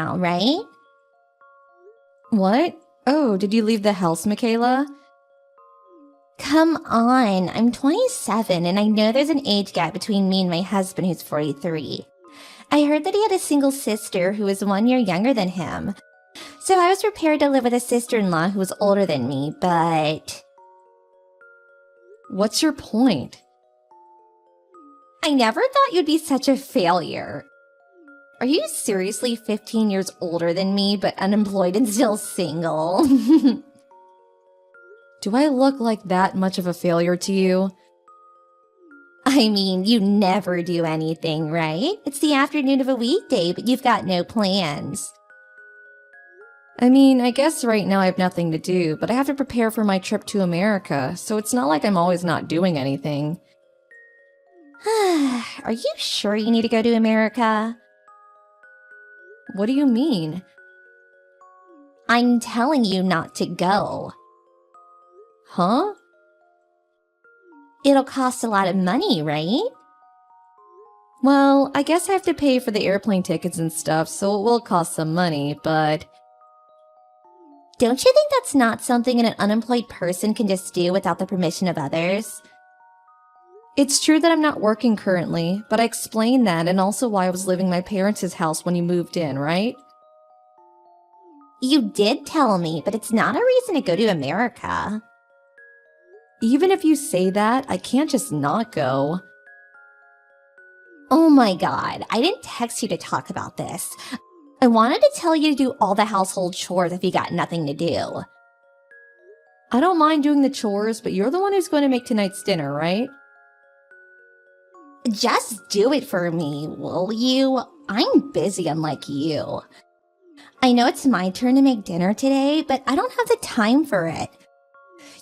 now, right? What? Oh, did you leave the house, Michaela? Come on, I'm 27 and I know there's an age gap between me and my husband who's 43. I heard that he had a single sister who was 1 year younger than him. So I was prepared to live with a sister-in-law who was older than me, but... What's your point? I never thought you'd be such a failure. Are you seriously 15 years older than me, but unemployed and still single? Do I look like that much of a failure to you? I mean, you never do anything, right? It's the afternoon of a weekday, but you've got no plans. I mean, I guess right now I have nothing to do, but I have to prepare for my trip to America, so it's not like I'm always not doing anything. Are you sure you need to go to America? What do you mean? I'm telling you not to go. Huh? It'll cost a lot of money, right? Well, I guess I have to pay for the airplane tickets and stuff, so it will cost some money, but... Don't you think that's not something an unemployed person can just do without the permission of others? It's true that I'm not working currently, but I explained that and also why I was living in my parents' house when you moved in, right? You did tell me, but it's not a reason to go to America. Even if you say that, I can't just not go. Oh my god, I didn't text you to talk about this. I wanted to tell you to do all the household chores if you got nothing to do. I don't mind doing the chores, but you're the one who's going to make tonight's dinner, right? Just do it for me, will you? I'm busy unlike you. I know it's my turn to make dinner today, but I don't have the time for it.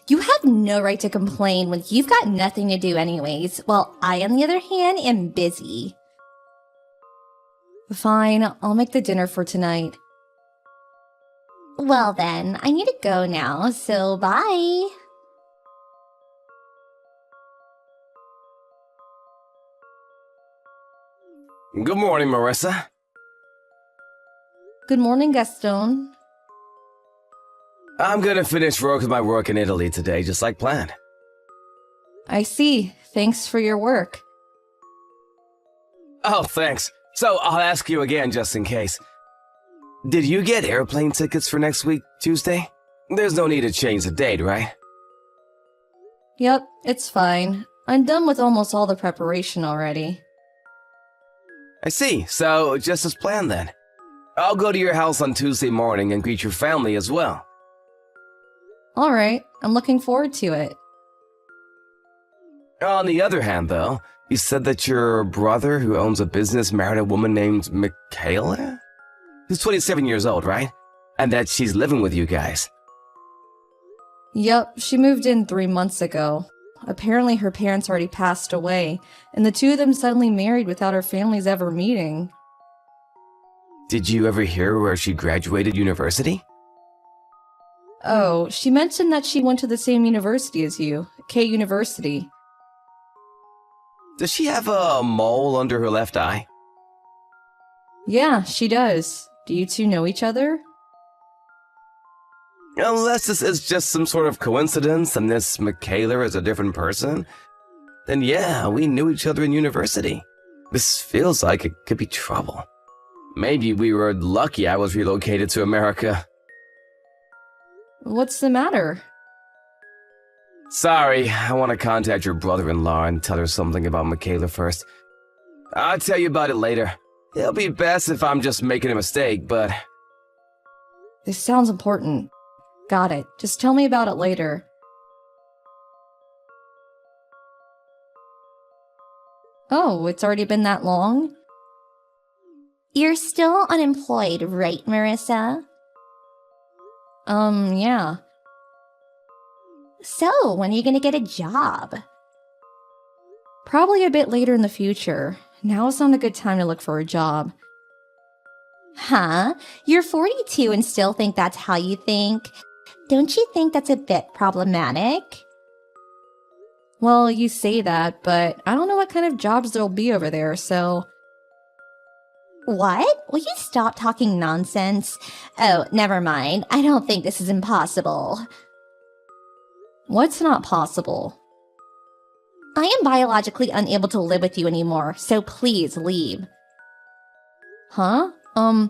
You have no right to complain when you've got nothing to do anyways, while I, on the other hand, am busy. Fine, I'll make the dinner for tonight. Well then, I need to go now, so bye. Good morning, Marissa. Good morning, Gaston. I'm gonna finish work with my work in Italy today, just like planned. I see. Thanks for your work. Oh, thanks. So, I'll ask you again just in case. Did you get airplane tickets for next week, Tuesday? There's no need to change the date, right? Yep, it's fine. I'm done with almost all the preparation already. I see. So, just as planned then. I'll go to your house on Tuesday morning and greet your family as well. Alright, I'm looking forward to it. On the other hand, though, you said that your brother who owns a business married a woman named Michaela? Who's 27 years old, right? And that she's living with you guys. Yep, she moved in 3 months ago. Apparently her parents already passed away, and the two of them suddenly married without her families ever meeting. Did you ever hear where she graduated university? Oh, she mentioned that she went to the same university as you, K University. Does she have a mole under her left eye? Yeah, she does. Do you two know each other? Unless this is just some sort of coincidence and this Michaela is a different person, then yeah, we knew each other in university. This feels like it could be trouble. Maybe we were lucky I was relocated to America. What's the matter? Sorry, I want to contact your brother-in-law and tell her something about Michaela first. I'll tell you about it later. It'll be best if I'm just making a mistake, but... This sounds important. Got it. Just tell me about it later. Oh, it's already been that long? You're still unemployed, right, Marissa? Yeah. So, when are you gonna get a job? Probably a bit later in the future. Now is not a good time to look for a job. Huh? You're 42 and still think that's how you think? Don't you think that's a bit problematic? Well, you say that, but I don't know what kind of jobs there'll be over there, so... What? Will you stop talking nonsense? Oh, never mind. I don't think this is impossible. What's not possible? I am biologically unable to live with you anymore, so please leave. Huh? I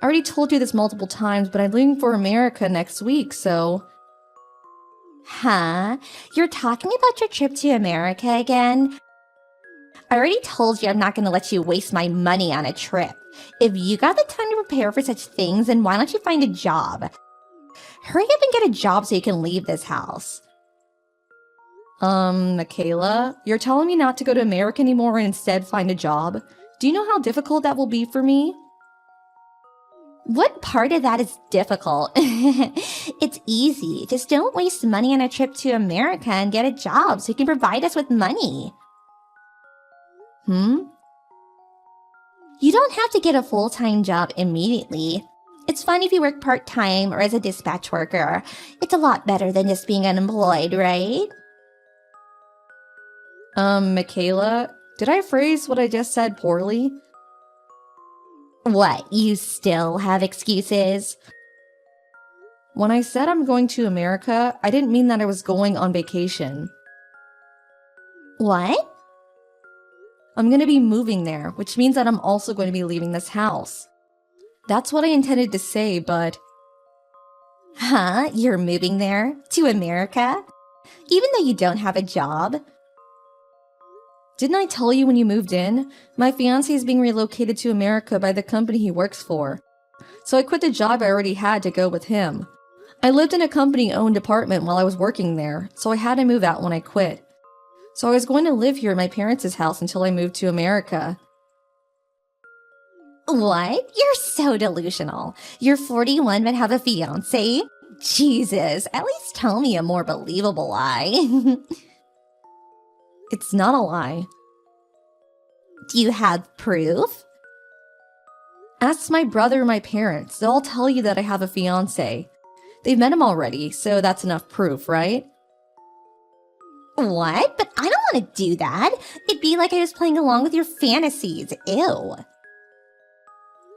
already told you this multiple times, but I'm leaving for America next week, so... Huh? You're talking about your trip to America again? I already told you I'm not going to let you waste my money on a trip. If you got the time to prepare for such things, then why don't you find a job? Hurry up and get a job so you can leave this house. Michaela, you're telling me not to go to America anymore and instead find a job? Do you know how difficult that will be for me? What part of that is difficult? It's easy. Just don't waste money on a trip to America and get a job so you can provide us with money. You don't have to get a full-time job immediately. It's fine if you work part-time or as a dispatch worker. It's a lot better than just being unemployed, right? Michaela, did I phrase what I just said poorly? What, you still have excuses? When I said I'm going to America, I didn't mean that I was going on vacation. What? I'm going to be moving there, which means that I'm also going to be leaving this house. That's what I intended to say, but... Huh? You're moving there? To America? Even though you don't have a job? Didn't I tell you when you moved in? My fiancé is being relocated to America by the company he works for. So I quit the job I already had to go with him. I lived in a company-owned apartment while I was working there, so I had to move out when I quit. So I was going to live here at my parents' house until I moved to America. What? You're so delusional. You're 41 but have a fiancé? Jesus, at least tell me a more believable lie. It's not a lie. Do you have proof? Ask my brother or my parents. They'll all tell you that I have a fiancé. They've met him already, so that's enough proof, right? What? But I don't want to do that. It'd be like I was playing along with your fantasies. Ew.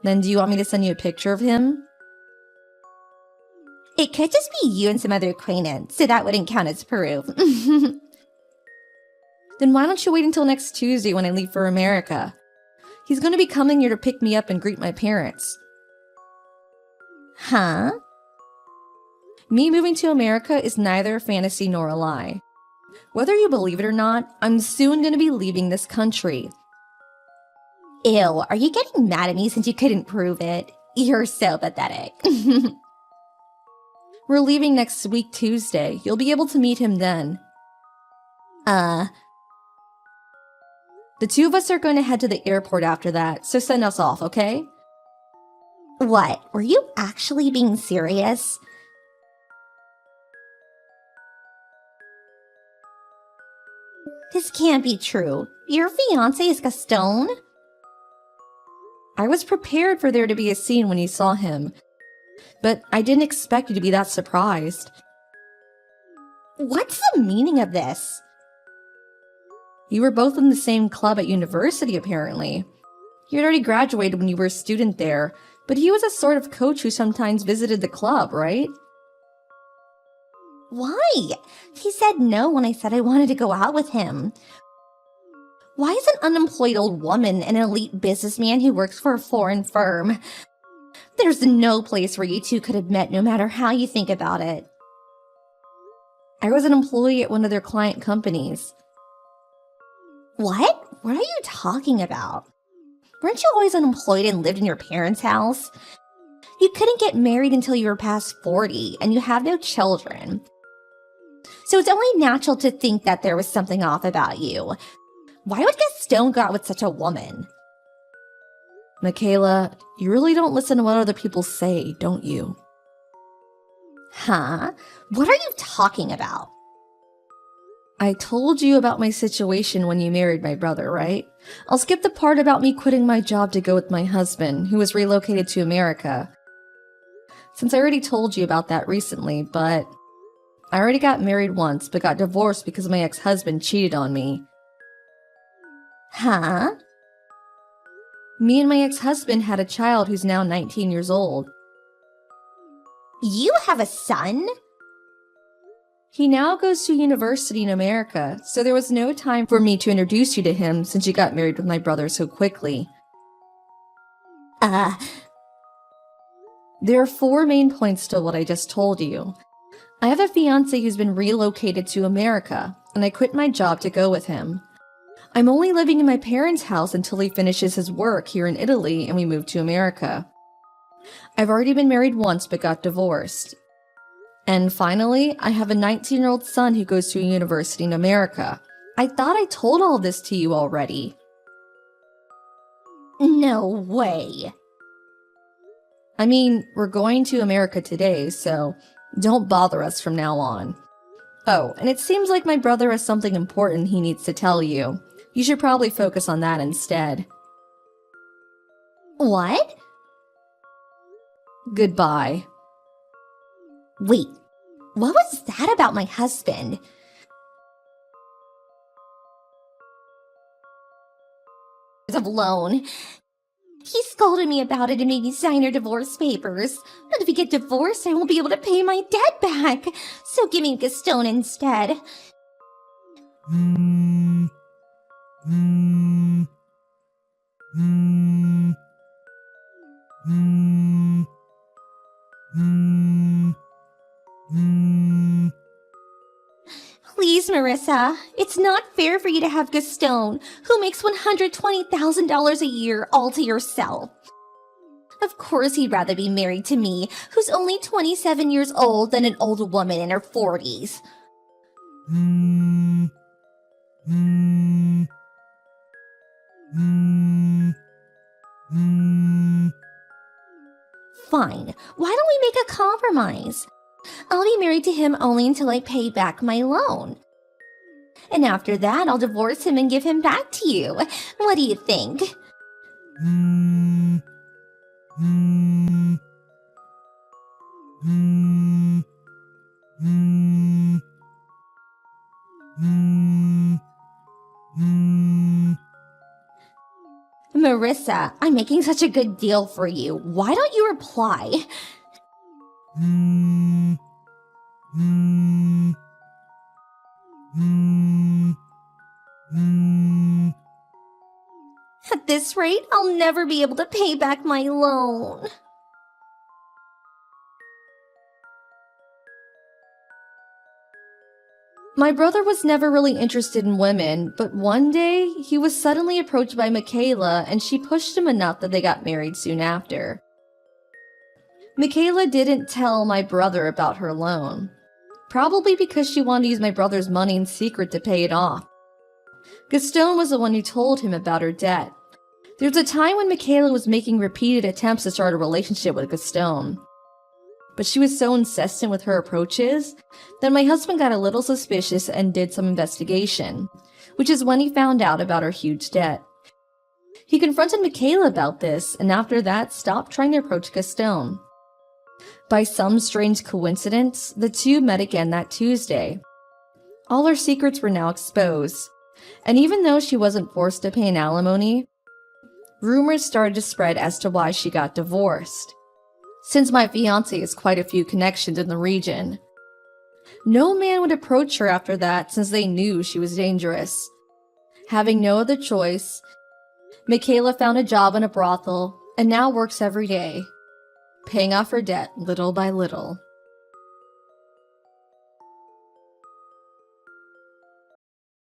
Then do you want me to send you a picture of him? It could just be you and some other acquaintance, so that wouldn't count as proof. Then why don't you wait until next Tuesday when I leave for America? He's going to be coming here to pick me up and greet my parents. Huh? Me moving to America is neither a fantasy nor a lie. Whether you believe it or not, I'm soon going to be leaving this country. Ew, are you getting mad at me since you couldn't prove it? You're so pathetic. We're leaving next week Tuesday. You'll be able to meet him then. The two of us are going to head to the airport after that, so send us off, okay? What? Were you actually being serious? This can't be true. Your fiancé is Gaston? I was prepared for there to be a scene when you saw him, but I didn't expect you to be that surprised. What's the meaning of this? You were both in the same club at university, apparently. You had already graduated when you were a student there, but he was a sort of coach who sometimes visited the club, right? Why? He said no when I said I wanted to go out with him. Why is an unemployed old woman an elite businessman who works for a foreign firm? There's no place where you two could have met no matter how you think about it. I was an employee at one of their client companies. What? What are you talking about? Weren't you always unemployed and lived in your parents' house? You couldn't get married until you were past 40, and you have no children. So it's only natural to think that there was something off about you. Why would Gaston go out with such a woman? Michaela, you really don't listen to what other people say, don't you? Huh? What are you talking about? I told you about my situation when you married my brother, right? I'll skip the part about me quitting my job to go with my husband, who was relocated to America. Since I already told you about that recently, but I already got married once, but got divorced because my ex-husband cheated on me. Huh? Me and my ex-husband had a child who's now 19 years old. You have a son? He now goes to university in America, so there was no time for me to introduce you to him since you got married with my brother so quickly. There are 4 main points to what I just told you. I have a fiancé who's been relocated to America, and I quit my job to go with him. I'm only living in my parents' house until he finishes his work here in Italy and we move to America. I've already been married once but got divorced. And finally, I have a 19-year-old son who goes to a university in America. I thought I told all this to you already. No way. I mean, we're going to America today, so don't bother us from now on. Oh, and it seems like my brother has something important he needs to tell you. You should probably focus on that instead. What? Goodbye. Wait, what was that about my husband? Of loan. He scolded me about it and made me sign her divorce papers. But if we get divorced, I won't be able to pay my debt back. So give me Gaston instead. Please, Marissa, it's not fair for you to have Gaston, who makes $120,000 a year, all to yourself. Of course he'd rather be married to me, who's only 27 years old, than an old woman in her 40s. Fine, why don't we make a compromise? I'll be married to him only until I pay back my loan. And after that, I'll divorce him and give him back to you. What do you think? Marissa, I'm making such a good deal for you. Why don't you reply? At this rate, I'll never be able to pay back my loan. My brother was never really interested in women, but one day he was suddenly approached by Michaela and she pushed him enough that they got married soon after. Michaela didn't tell my brother about her loan, probably because she wanted to use my brother's money in secret to pay it off. Gaston was the one who told him about her debt. There was a time when Michaela was making repeated attempts to start a relationship with Gaston, but she was so insistent with her approaches that my husband got a little suspicious and did some investigation, which is when he found out about her huge debt. He confronted Michaela about this, and after that stopped trying to approach Gaston. By some strange coincidence, the two met again that Tuesday. All her secrets were now exposed, and even though she wasn't forced to pay an alimony, rumors started to spread as to why she got divorced, since my fiancé has quite a few connections in the region. No man would approach her after that since they knew she was dangerous. Having no other choice, Michaela found a job in a brothel and now works every day, paying off her debt little by little.